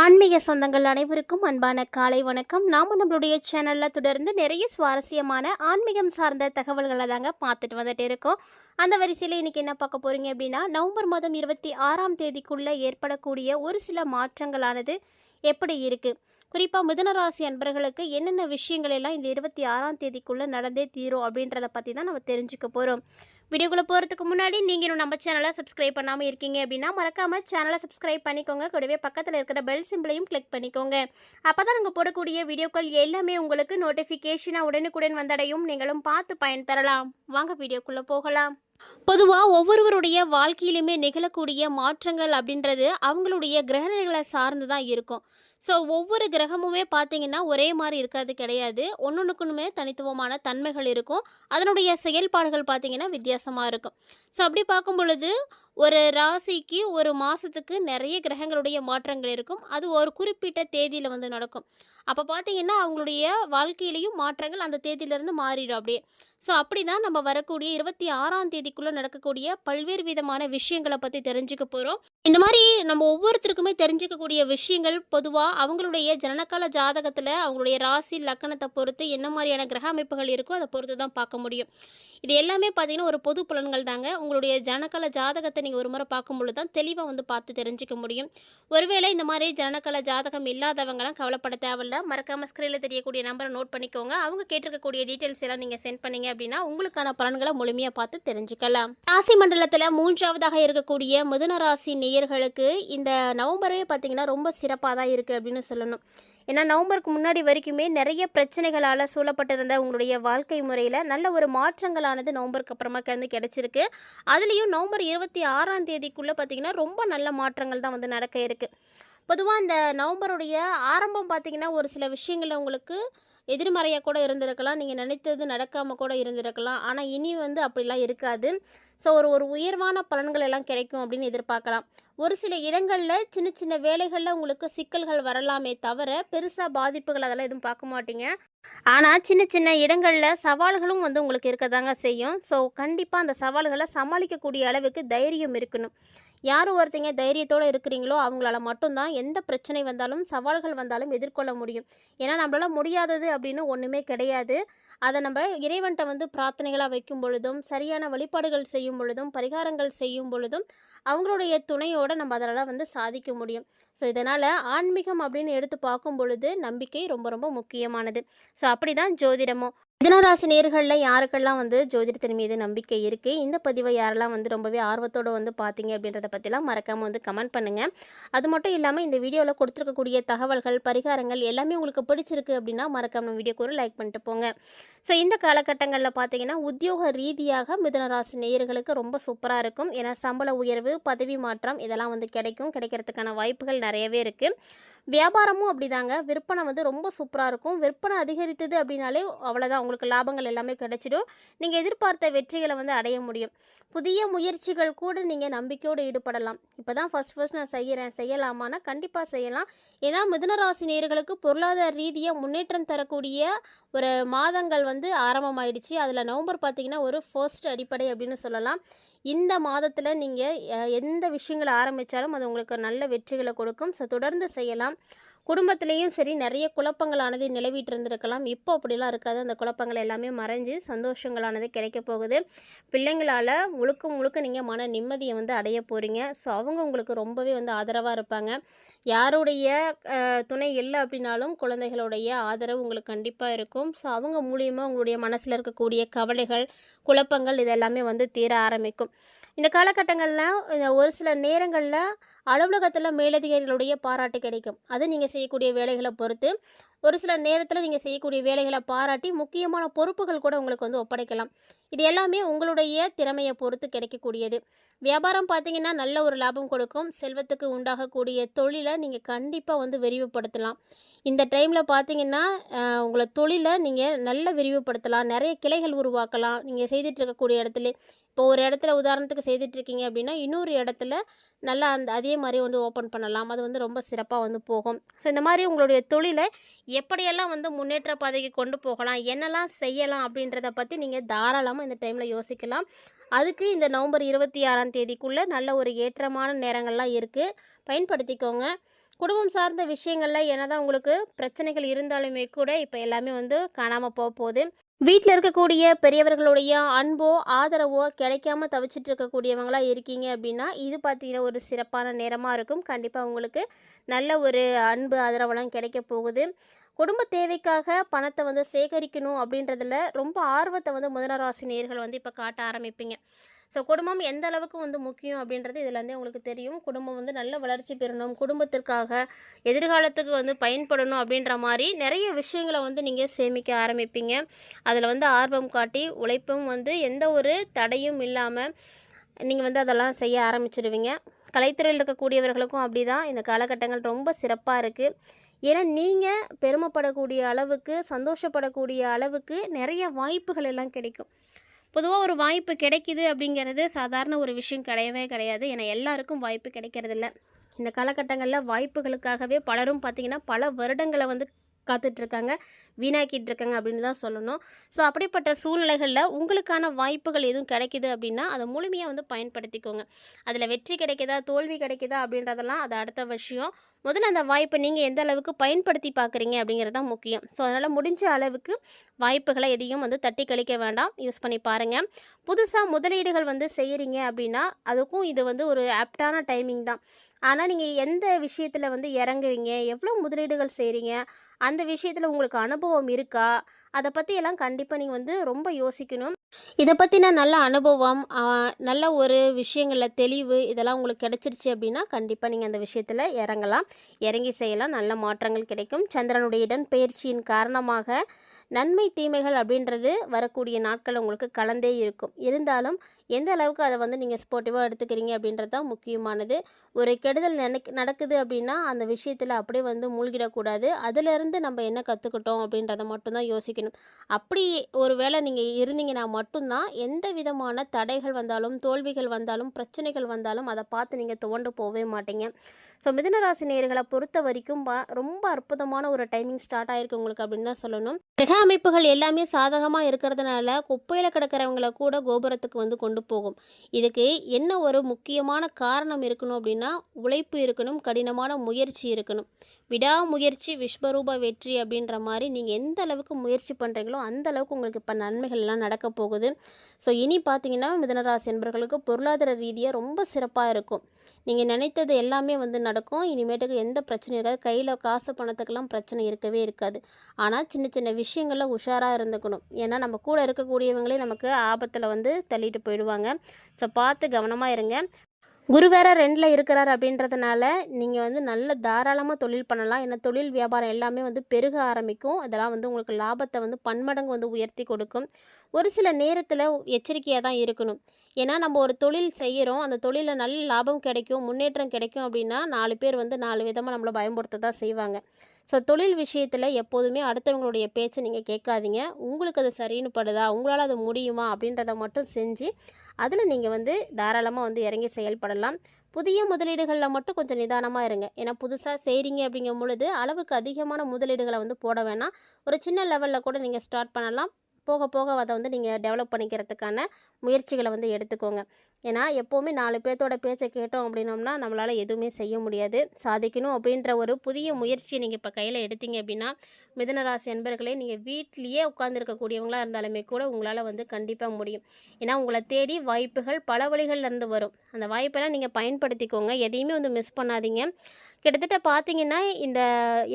ஆன்மீக சொந்தங்கள் அனைவருக்கும் அன்பான காலை வணக்கம். நாம் நம்மளுடைய சேனலில் தொடர்ந்து நிறைய சுவாரஸ்யமான ஆன்மீகம் சார்ந்த தகவல்களை தாங்க பார்த்துட்டு வந்துட்டு இருக்கோம். அந்த வரிசையில் இன்றைக்கி என்ன பார்க்க போகிறீங்க அப்படின்னா, நவம்பர் மாதம் 26ஆம் தேதிக்குள்ளே ஏற்படக்கூடிய ஒரு சில மாற்றங்களானது எப்படி இருக்குது, குறிப்பாக மிதுனராசி அன்பர்களுக்கு என்னென்ன விஷயங்கள் எல்லாம் இந்த 26ஆம் தேதிக்குள்ளே நடந்தே தீரும் அப்படின்றத பற்றி தான் நம்ம தெரிஞ்சுக்க போகிறோம். வீடியோக்குள்ளே போகிறதுக்கு முன்னாடி நீங்கள் இன்னும் நம்ம சேனலை சப்ஸ்கிரைப் பண்ணாமல் இருக்கீங்க அப்படின்னா மறக்காமல் சேனலை சப்ஸ்கிரைப் பண்ணிக்கோங்க. கூடவே பக்கத்தில் இருக்கிற பெல் சிம்பிளையும் கிளிக் பண்ணிக்கோங்க. அப்போ தான் நாங்கள் போடக்கூடிய வீடியோக்கள் எல்லாமே உங்களுக்கு நோட்டிஃபிகேஷனாக உடனுக்குடன் வந்தடையும். நீங்களும் பார்த்து பயன்பெறலாம். வாங்க வீடியோக்குள்ளே போகலாம். பொதுவாக ஒவ்வொருவருடைய வாழ்க்கையிலுமே நிகழக்கூடிய மாற்றங்கள் அப்படின்றது அவங்களுடைய கிரகநிலைகளை சார்ந்து தான் இருக்கும். ஸோ ஒவ்வொரு கிரகமுமே பார்த்திங்கன்னா ஒரே மாதிரி இருக்காது கிடையாது. ஒன்றுக்குமே தனித்துவமான தன்மைகள் இருக்கும். அதனுடைய செயல்பாடுகள் பார்த்திங்கன்னா வித்தியாசமாக இருக்கும். ஸோ அப்படி பார்க்கும் பொழுது ஒரு ராசிக்கு ஒரு மாதத்துக்கு நிறைய கிரகங்களுடைய மாற்றங்கள் இருக்கும். அது ஒரு குறிப்பிட்ட தேதியில் வந்து நடக்கும். அப்போ பார்த்திங்கன்னா அவங்களுடைய வாழ்க்கையிலையும் மாற்றங்கள் அந்த தேதியிலேருந்து மாறிடும் அப்படியே. ஸோ அப்படி தான் நம்ம வரக்கூடிய 26ஆம் தேதிக்குள்ளே நடக்கக்கூடிய பல்வேறு விதமான விஷயங்களை பற்றி தெரிஞ்சுக்க போகிறோம். இந்த மாதிரி நம்ம ஒவ்வொருத்தருக்குமே தெரிஞ்சுக்கக்கூடிய விஷயங்கள் பொதுவாக அவங்களுடைய ஜனனகால ஜாதகத்தில் அவங்களுடைய ராசி லக்கணத்தை பொறுத்து என்ன மாதிரியான கிரக அமைப்புகள் இருக்கோ அதை பொறுத்து தான் பார்க்க முடியும். இது எல்லாமே பார்த்திங்கன்னா ஒரு பொது பலன்கள் தாங்க. உங்களுடைய ஜனனகால ஜாதகத்தை நீங்கள் ஒரு முறை பார்க்கும்பொழுது தான் தெளிவாக வந்து பார்த்து தெரிஞ்சுக்க முடியும். ஒருவேளை இந்த மாதிரி ஜனனகால ஜாதகம் இல்லாதவங்களாம் கவலைப்பட தேவையில்ல. மறக்காமல் ஸ்க்ரீனில் தெரியக்கூடிய நம்பரை நோட் பண்ணிக்கோங்க. அவங்க கேட்டிருக்கக்கூடிய டீட்டெயில்ஸ் எல்லாம் நீங்கள் சென்ட் பண்ணீங்க அப்படின்னா உங்களுக்கான பலன்களை முழுமையாக பார்த்து தெரிஞ்சுக்கலாம். ராசி மண்டலத்தில் 3ஆவதாக இருக்கக்கூடிய மிதுன ராசி நேயர்களுக்கு இந்த நவம்பரே பார்த்திங்கன்னா ரொம்ப சிறப்பாக தான் இருக்குது அப்படின்னு சொல்லணும். ஏன்னா நவம்பருக்கு முன்னாடி வரைக்குமே நிறைய பிரச்சனைகளால் சூழப்பட்டிருந்த உங்களுடைய வாழ்க்கை முறையில் நல்ல ஒரு மாற்றங்களானது நவம்பருக்கு அப்புறமா கிடைச்சிருக்கு. அதுலேயும் நவம்பர் 26ஆம் தேதிக்குள்ளே பார்த்திங்கன்னா ரொம்ப நல்ல மாற்றங்கள் தான் வந்து நடக்க இருக்குது. பொதுவாக இந்த நவம்பருடைய ஆரம்பம் பார்த்திங்கன்னா ஒரு சில விஷயங்களில் உங்களுக்கு எதிர்மறையாக கூட இருந்திருக்கலாம். நீங்கள் நினைத்தது நடக்காமல் கூட இருந்திருக்கலாம். ஆனால் இனி வந்து அப்படிலாம் இருக்காது. ஸோ ஒரு உயர்வான பலன்கள் எல்லாம் கிடைக்கும் அப்படின்னு எதிர்பார்க்கலாம். ஒரு சில இடங்களில் சின்ன சின்ன வேலைகளில் உங்களுக்கு சிக்கல்கள் வரலாமே தவிர பெருசாக பாதிப்புகள் அதெல்லாம் எதுவும் பார்க்க மாட்டீங்க. ஆனால் சின்ன சின்ன இடங்களில் சவால்களும் வந்து உங்களுக்கு இருக்கதாங்க செய்யும். ஸோ கண்டிப்பாக அந்த சவால்களை சமாளிக்கக்கூடிய அளவுக்கு தைரியம் இருக்கணும். யார் ஒருத்தங்க தைரியத்தோடு இருக்கிறீங்களோ அவங்களால மட்டும்தான் எந்த பிரச்சனை வந்தாலும் சவால்கள் வந்தாலும் எதிர்கொள்ள முடியும். ஏன்னா நம்மளால முடியாதது அப்படின்னு ஒன்றுமே கிடையாது. அதை நம்ம இறைவன்கிட்ட வந்து பிரார்த்தனைகளாக வைக்கும் பொழுதும் சரியான வழிபாடுகள் செய்யும் பொழுதும் பரிகாரங்கள் செய்யும் பொழுதும் அவங்களுடைய துணையோடு நம்ம அதெல்லாம் வந்து சாதிக்க முடியும். ஸோ இதனால் ஆன்மீகம் அப்படின்னு எடுத்து பார்க்கும் பொழுது நம்பிக்கை ரொம்ப ரொம்ப முக்கியமானது. ஸோ அப்படி தான் ஜோதிடமும். மிதுனராசி நேயர்களில் யாருக்கெல்லாம் வந்து ஜோதிடத்தின் மீது நம்பிக்கை இருக்குது, இந்த பதிவை யாரெல்லாம் வந்து ரொம்பவே ஆர்வத்தோடு வந்து பார்த்தீங்க அப்படின்றத பற்றிலாம் மறக்காமல் வந்து கமெண்ட் பண்ணுங்கள். அது மட்டும் இல்லாமல் இந்த வீடியோவில் கொடுத்துருக்கக்கூடிய தகவல்கள் பரிகாரங்கள் எல்லாமே உங்களுக்கு பிடிச்சிருக்கு அப்படின்னா மறக்காமல் வீடியோக்கு ஒரு லைக் பண்ணிட்டு போங்க. ஸோ இந்த காலகட்டங்களில் பார்த்தீங்கன்னா உத்தியோக ரீதியாக மிதுனராசி நேயர்களுக்கு ரொம்ப சூப்பராக இருக்கும். ஏன்னா சம்பள உயர்வு பதவி மாற்றம் இதெல்லாம் வந்து கிடைக்கிறதுக்கான வாய்ப்புகள் நிறையவே இருக்குது. வியாபாரமும் அப்படிதாங்க. விற்பனை வந்து ரொம்ப சூப்பராக இருக்கும். விற்பனை அதிகரித்தது அப்படின்னாலே அவ்வளோதான், உங்களுக்கு லாபங்கள் எல்லாமே கிடைச்சிடும். நீங்கள் எதிர்பார்த்த வெற்றிகளை வந்து அடைய முடியும். புதிய முயற்சிகள் கூட நீங்கள் நம்பிக்கையோடு ஈடுபடலாம். இப்போ தான் ஃபஸ்ட் நான் செய்யலாமான்னா கண்டிப்பாக செய்யலாம். ஏன்னா மிதுனராசி நேயர்களுக்கு பொருளாதார ரீதியாக முன்னேற்றம் தரக்கூடிய ஒரு மாதங்கள் வந்து ஆரம்பமாயிடுச்சு. அதில் நவம்பர் பார்த்திங்கன்னா ஒரு ஃபர்ஸ்ட் அடிப்படை அப்படின்னு சொல்லலாம். இந்த மாதத்தில் நீங்கள் எந்த விஷயங்களை ஆரம்பித்தாலும் அது உங்களுக்கு நல்ல வெற்றிகளை கொடுக்கும். ஸோ தொடர்ந்து செய்யலாம். குடும்பத்திலையும் சரி நிறைய குழப்பங்களானது நிலவிட்டு இருந்திருக்கலாம். இப்போ அப்படிலாம் இருக்காது. அந்த குழப்பங்கள் எல்லாமே மறைஞ்சு சந்தோஷங்களானது கிடைக்க போகுது. பிள்ளைங்களால் முழுக்க நீங்கள் மன நிம்மதியை வந்து அடைய போகிறீங்க. ஸோ அவங்க உங்களுக்கு ரொம்பவே வந்து ஆதரவாக இருப்பாங்க. யாருடைய துணை இல்லை அப்படின்னாலும் குழந்தைகளுடைய ஆதரவு உங்களுக்கு கண்டிப்பாக இருக்கும். ஸோ அவங்க மூலியமாக உங்களுடைய மனசில் இருக்கக்கூடிய கவலைகள் குழப்பங்கள் இதெல்லாமே வந்து தீர ஆரம்பிக்கும். இந்த காலகட்டங்களில் ஒரு சில நேரங்களில் அலுவலகத்தில் மேலதிகாரிகளுடைய பாராட்டு கிடைக்கும். அது நீங்கள் செய்யக்கூடிய வேலைகளை பொறுத்து. ஒரு சில நேரத்தில் நீங்கள் செய்யக்கூடிய வேலைகளை பாராட்டி முக்கியமான பொறுப்புகள் கூட உங்களுக்கு வந்து ஒப்படைக்கலாம். இது எல்லாமே உங்களுடைய திறமையை பொறுத்து கிடைக்கக்கூடியது. வியாபாரம் பார்த்திங்கன்னா நல்ல ஒரு லாபம் கொடுக்கும். செல்வத்துக்கு உண்டாகக்கூடிய தொழிலை நீங்கள் கண்டிப்பாக வந்து விரிவுபடுத்தலாம். இந்த டைமில் பார்த்திங்கன்னா உங்களை தொழிலை நீங்கள் நல்ல விரிவுபடுத்தலாம். நிறைய கிளைகள் உருவாக்கலாம். நீங்கள் செய்துட்டு இருக்கக்கூடிய இடத்துல இப்போ ஒரு இடத்துல உதாரணத்துக்கு செய்துட்ருக்கீங்க அப்படின்னா இன்னொரு இடத்துல நல்லா அதே மாதிரி வந்து ஓப்பன் பண்ணலாம். அது வந்து ரொம்ப சிறப்பாக வந்து போகும். ஸோ இந்த மாதிரி உங்களுடைய தொழிலை எப்படியெல்லாம் வந்து முன்னேற்ற பாதைக்கு கொண்டு போகலாம், என்னெல்லாம் செய்யலாம் அப்படின்றத பற்றி நீங்கள் தாராளமாக இந்த டைமில் யோசிக்கலாம். அதுக்கு இந்த நவம்பர் 26ஆம் தேதிக்குள்ளே நல்ல ஒரு ஏற்றமான நேரங்கள்லாம் இருக்குது. பயன்படுத்திக்கோங்க. குடும்பம் சார்ந்த விஷயங்கள்ல என்னதான் உங்களுக்கு பிரச்சனைகள் இருந்தாலுமே கூட இப்போ எல்லாமே வந்து காணாமல் போக போகுது. வீட்டில் இருக்கக்கூடிய பெரியவர்களுடைய அன்போ ஆதரவோ கிடைக்காம தவிச்சிட்டு இருக்கக்கூடியவங்களா இருக்கீங்க அப்படின்னா இது பார்த்தீங்கன்னா ஒரு சிறப்பான நேரமாக இருக்கும். கண்டிப்பாக உங்களுக்கு நல்ல ஒரு அன்பு ஆதரவெல்லாம் கிடைக்க போகுது. குடும்ப தேவைக்காக பணத்தை வந்து சேகரிக்கணும் அப்படின்றதுல ரொம்ப ஆர்வத்தை வந்து முதல ராசி நேயர்கள் வந்து இப்போ காட்ட ஆரம்பிப்பீங்க. ஸோ குடும்பம் எந்த அளவுக்கு வந்து முக்கியம் அப்படின்றது இதுலேருந்தே உங்களுக்கு தெரியும். குடும்பம் வந்து நல்ல வளர்ச்சி பெறணும், குடும்பத்திற்காக எதிர்காலத்துக்கு வந்து பயன்படணும் அப்படின்ற மாதிரி நிறைய விஷயங்களை வந்து நீங்கள் சேமிக்க ஆரம்பிப்பீங்க. அதில் வந்து ஆர்வம் காட்டி உழைப்பும் வந்து எந்த ஒரு தடையும் இல்லாமல் நீங்கள் வந்து அதெல்லாம் செய்ய ஆரம்பிச்சிடுவீங்க. கலைத்துறையில் இருக்கக்கூடியவர்களுக்கும் அப்படி தான் இந்த காலகட்டங்கள் ரொம்ப சிறப்பாக இருக்குது. ஏன்னா நீங்கள் பெருமைப்படக்கூடிய அளவுக்கு, சந்தோஷப்படக்கூடிய அளவுக்கு நிறைய வாய்ப்புகள் எல்லாம் கிடைக்கும். பொதுவாக ஒரு வாய்ப்பு கிடைக்குது அப்படிங்கிறது சாதாரண ஒரு விஷயம் கிடையவே கிடையாது. ஏன்னா எல்லாருக்கும் வாய்ப்பு கிடைக்கிறதில்ல. இந்த காலகட்டங்களில் வாய்ப்புகளுக்காகவே பலரும் பார்த்திங்கன்னா பல வருடங்களை வந்து காத்துட்ருக்காங்க, வீணாக்கிட்டு இருக்காங்க அப்படின்னு தான் சொல்லணும். ஸோ அப்படிப்பட்ட சூழ்நிலைகளில் உங்களுக்கான வாய்ப்புகள் எதுவும் கிடைக்குது அப்படின்னா அதை முழுமையாக வந்து பயன்படுத்திக்கோங்க. அதில் வெற்றி கிடைக்குதா தோல்வி கிடைக்குதா அப்படின்றதெல்லாம் அது அடுத்த விஷயம். முதல்ல அந்த வாய்ப்பை நீங்கள் எந்த அளவுக்கு பயன்படுத்தி பார்க்குறீங்க அப்படிங்கிறது தான் முக்கியம். ஸோ அதனால் முடிஞ்ச அளவுக்கு வாய்ப்புகளை எதையும் வந்து தட்டி கழிக்க வேண்டாம், யூஸ் பண்ணி பாருங்கள். புதுசாக முதலீடுகள் வந்து செய்கிறீங்க அப்படின்னா அதுக்கும் இது வந்து ஒரு ஆப்டான டைமிங் தான். ஆனால் நீங்கள் எந்த விஷயத்தில் வந்து இறங்குறீங்க, எவ்வளோ முதலீடுகள் செய்கிறீங்க, அந்த விஷயத்தில் உங்களுக்கு அனுபவம் இருக்கா, அதை பற்றியெல்லாம் கண்டிப்பாக நீங்கள் வந்து ரொம்ப யோசிக்கணும். இதை பற்றின நல்ல அனுபவம், நல்ல ஒரு விஷயங்களில் தெளிவு இதெல்லாம் உங்களுக்கு கிடைச்சிருச்சு அப்படின்னா கண்டிப்பாக நீங்கள் அந்த விஷயத்தில் இறங்கலாம், இறங்கி செய்யலாம், நல்ல மாற்றங்கள் கிடைக்கும். சந்திரனுடைய இடம்பெயர்ச்சியின் காரணமாக நன்மை தீமைகள் அப்படின்றது வரக்கூடிய நாட்கள் உங்களுக்கு கலந்தே இருக்கும். இருந்தாலும் எந்த அளவுக்கு அதை வந்து நீங்கள் ஸ்போர்ட்டிவாக எடுத்துக்கிறீங்க அப்படின்றது தான் முக்கியமானது. ஒரு கெடுதல் நடக்குது அப்படின்னா அந்த விஷயத்தில் அப்படியே வந்து மூழ்கிடக்கூடாது. அதிலிருந்து நம்ம என்ன கற்றுக்கிட்டோம் அப்படின்றத மட்டும்தான் யோசிக்கணும். அப்படி ஒரு வேளை நீங்கள் இருந்தீங்கன்னா மட்டும்தான் எந்த விதமான தடைகள் வந்தாலும், தோல்விகள் வந்தாலும், பிரச்சனைகள் வந்தாலும் அதை பார்த்து நீங்கள் துவண்டு போகவே மாட்டீங்க. ஸோ மிதுனராசி நேயர்களை பொறுத்த வரைக்கும் ரொம்ப அற்புதமான ஒரு டைமிங் ஸ்டார்ட் ஆகிருக்கு உங்களுக்கு அப்படின்னு தான் சொல்லணும். கிரக அமைப்புகள் எல்லாமே சாதகமாக இருக்கிறதுனால குப்பையில் கிடக்கிறவங்கள கூட கோபுரத்துக்கு வந்து கொண்டு போகும். இதுக்கு என்ன ஒரு முக்கியமான காரணம் இருக்கணும் அப்படின்னா உழைப்பு இருக்கணும், கடினமான முயற்சி இருக்கணும். விடாமுயற்சி விஸ்வரூப வெற்றி அப்படின்ற மாதிரி நீங்கள் எந்த அளவுக்கு முயற்சி பண்ணுறீங்களோ அந்த அளவுக்கு உங்களுக்கு இப்போ நன்மைகள்லாம் நடக்க போகுது. ஸோ இனி பார்த்தீங்கன்னா மிதுனராசி என்பவர்களுக்கு பொருளாதார ரீதியாக ரொம்ப சிறப்பாக இருக்கும். நீங்கள் நினைத்தது எல்லாமே வந்து நடக்கும். இனிமேட்டுக்கு எந்த பிரச்சனையும் இருக்காது. கையில் காசு பணத்துக்கெல்லாம் பிரச்சனை இருக்கவே இருக்காது. ஆனால் சின்ன சின்ன விஷயங்களில் உஷாராக இருந்துக்கணும். ஏன்னா நம்ம கூட இருக்கக்கூடியவங்களே நமக்கு ஆபத்தில் வந்து தள்ளிட்டு போயிடுவாங்க. ஸோ பார்த்து கவனமாக இருங்க. குரு வேற 2ல் இருக்கிறார் அப்படின்றதுனால நீங்கள் வந்து நல்ல தாராளமாக தொழில் பண்ணலாம். ஏன்னா தொழில் வியாபாரம் எல்லாமே வந்து பெருக ஆரம்பிக்கும். அதெல்லாம் வந்து உங்களுக்கு லாபத்தை வந்து பன்மடங்கு வந்து உயர்த்தி கொடுக்கும். ஒரு சில நேரத்தில் எச்சரிக்கையாக தான் இருக்கணும். ஏன்னா நம்ம ஒரு தொழில் செய்கிறோம், அந்த தொழிலில் நல்ல லாபம் கிடைக்கும், முன்னேற்றம் கிடைக்கும் அப்படின்னா 4 பேர் வந்து 4 விதமாக நம்மளை பயன்படுத்த தான் செய்வாங்க. ஸோ தொழில் விஷயத்தில் எப்போதுமே அடுத்தவங்களுடைய பேச்சை நீங்கள் கேட்காதீங்க. உங்களுக்கு அது சரின்னு படுதா, உங்களால் அது முடியுமா அப்படின்றத மட்டும் செஞ்சு அதில் நீங்கள் வந்து தாராளமாக வந்து இறங்கி செயல்படலாம். புதிய முதலீடுகளில் மட்டும் கொஞ்சம் நிதானமாக இருங்க. ஏன்னா புதுசாக செய்கிறீங்க அப்படிங்கும் பொழுது அளவுக்கு அதிகமான முதலீடுகளை வந்து போட வேணாம். ஒரு சின்ன லெவலில் கூட நீங்கள் ஸ்டார்ட் பண்ணலாம். போக போக அதை வந்து நீங்கள் டெவலப் பண்ணிக்கிறதுக்கான முயற்சிகளை வந்து எடுத்துக்கோங்க. ஏன்னா எப்போவுமே 4 பேர்த்தோட பேச்சை கேட்டோம் அப்படின்னோம்னா நம்மளால் எதுவுமே செய்ய முடியாது. சாதிக்கணும் அப்படின்ற ஒரு புதிய முயற்சியை நீங்கள் இப்போ கையில் எடுத்தீங்க அப்படின்னா மிதுனராசி என்பர்களே நீங்கள் வீட்லேயே உட்காந்துருக்கக்கூடியவங்களாக இருந்தாலுமே கூட உங்களால் வந்து கண்டிப்பாக முடியும். ஏன்னா உங்களை தேடி வாய்ப்புகள் பல வழிகள்லேருந்து வரும். அந்த வாய்ப்பெல்லாம் நீங்கள் பயன்படுத்திக்கோங்க. எதையுமே வந்து மிஸ் பண்ணாதீங்க. கிட்டத்தட்ட பார்த்தீங்கன்னா இந்த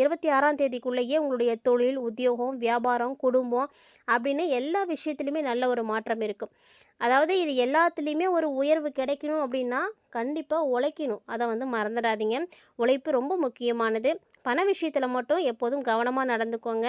26ஆம் தேதிக்குள்ளேயே உங்களுடைய தொழில், உத்தியோகம், வியாபாரம், குடும்பம் அப்படின்னு எல்லா விஷயத்துலையுமே நல்ல ஒரு மாற்றம் இருக்கும். அதாவது இது எல்லாத்துலேயுமே ஒரு உயர்வு கிடைக்கணும் அப்படின்னா கண்டிப்பாக உழைக்கணும். அதை வந்து மறந்துடாதீங்க. உழைப்பு ரொம்ப முக்கியமானது. பண விஷயத்தில் மட்டும் எப்போதும் கவனமாக நடந்துக்கோங்க.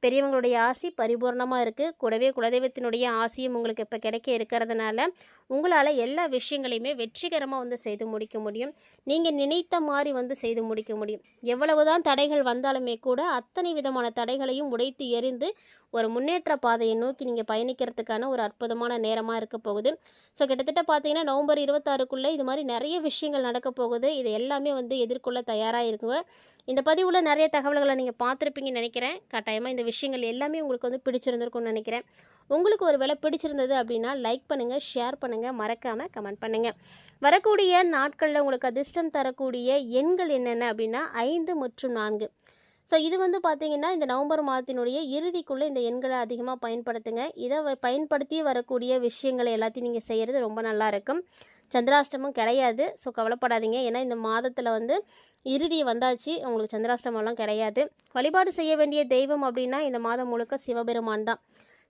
பெரியவங்களுடைய ஆசி பரிபூர்ணமாக இருக்குது. கூடவே குலதெய்வத்தினுடைய ஆசியும் உங்களுக்கு இப்போ கிடைக்க இருக்கிறதுனால உங்களால் எல்லா விஷயங்களையுமே வெற்றிகரமாக வந்து செய்து முடிக்க முடியும். நீங்கள் நினைத்த மாதிரி வந்து செய்து முடிக்க முடியும். எவ்வளவுதான் தடைகள் வந்தாலுமே கூட அத்தனை விதமான தடைகளையும் உடைத்து எறிந்து ஒரு முன்னேற்ற பாதையை நோக்கி நீங்கள் பயணிக்கிறதுக்கான ஒரு அற்புதமான நேரமாக இருக்க போகுது. ஸோ கிட்டத்தட்ட பார்த்தீங்கன்னா நவம்பர் 26க்குள்ளே இது மாதிரி நிறைய விஷயங்கள் நடக்க போகுது. இது எல்லாமே வந்து எதிர்கொள்ள தயாராக இருக்குங்க. இந்த பதிவில் நிறைய தகவல்களை நீங்கள் பார்த்துருப்பீங்கன்னு நினைக்கிறேன். கட்டாயமாக இந்த விஷயங்கள் எல்லாமே உங்களுக்கு வந்து பிடிச்சிருந்திருக்கும்னு நினைக்கிறேன். உங்களுக்கு ஒரு வேளை பிடிச்சிருந்தது அப்படின்னா லைக் பண்ணுங்கள், ஷேர் பண்ணுங்கள், மறக்காமல் கமெண்ட் பண்ணுங்கள். வரக்கூடிய நாட்களில் உங்களுக்கு அதிர்ஷ்டம் தரக்கூடிய எண்கள் என்னென்ன அப்படின்னா 5 மற்றும் 4. ஸோ இது வந்து பார்த்திங்கன்னா இந்த நவம்பர் மாதத்தினுடைய இறுதிக்குள்ளே இந்த எண்களை அதிகமாக பயன்படுத்துங்க. இதை பயன்படுத்தி வரக்கூடிய விஷயங்களை எல்லாத்தையும் நீங்கள் செய்கிறது ரொம்ப நல்லா இருக்கும். சந்திராஷ்டமம் கிடையாது, ஸோ கவலைப்படாதீங்க. ஏன்னா இந்த மாதத்தில் வந்து இறுதி வந்தாச்சு, உங்களுக்கு சந்திராஷ்டமம்லாம் கிடையாது. வழிபாடு செய்ய வேண்டிய தெய்வம் அப்படின்னா இந்த மாதம் முழுக்க சிவபெருமான் தான்.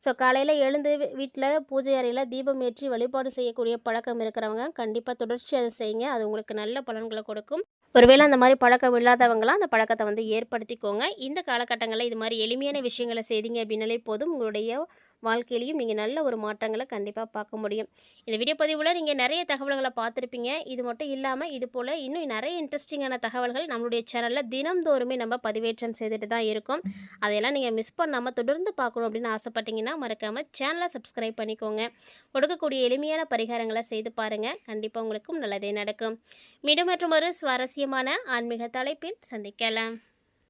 ஸோ காலையில் எழுந்து வீட்டில் பூஜை அறையில் தீபம் ஏற்றி வழிபாடு செய்யக்கூடிய பழக்கம் இருக்கிறவங்க கண்டிப்பாக தொடர்ச்சி அதை செய்யுங்க. அது உங்களுக்கு நல்ல பலன்களை கொடுக்கும். ஒருவேளை அந்த மாதிரி பழக்கம் இல்லாதவங்களாம் அந்த பழக்கத்தை வந்து ஏற்படுத்திக்கோங்க. இந்த காலகட்டங்களில் இது மாதிரி எளிமையான விஷயங்களை செய்தீங்க அப்படின்னாலே போதும், உங்களுடைய வாழ்க்கையிலையும் நீங்கள் நல்ல ஒரு மாற்றங்களை கண்டிப்பாக பார்க்க முடியும். இந்த வீடியோ பதிவில் நீங்கள் நிறைய தகவல்களை பார்த்துருப்பீங்க. இது மட்டும் இல்லாமல் இது போல் இன்னும் நிறைய இன்ட்ரெஸ்டிங்கான தகவல்கள் நம்மளுடைய சேனலில் தினம்தோறுமே நம்ம பதிவேற்றம் செய்துட்டு தான் இருக்கோம். அதையெல்லாம் நீங்கள் மிஸ் பண்ணாமல் தொடர்ந்து பார்க்கணும் அப்படின்னு ஆசைப்பட்டீங்கன்னா மறக்காமல் சேனலை சப்ஸ்கிரைப் பண்ணிக்கோங்க. கொடுக்கக்கூடிய எளிமையான பரிகாரங்களை செய்து பாருங்கள். கண்டிப்பாக உங்களுக்கும் நல்லதே நடக்கும். மீண்டும் மற்றும் ஒரு சுவாரஸ்யமான ஆன்மீக தலைப்பில் சந்திக்கலாம்.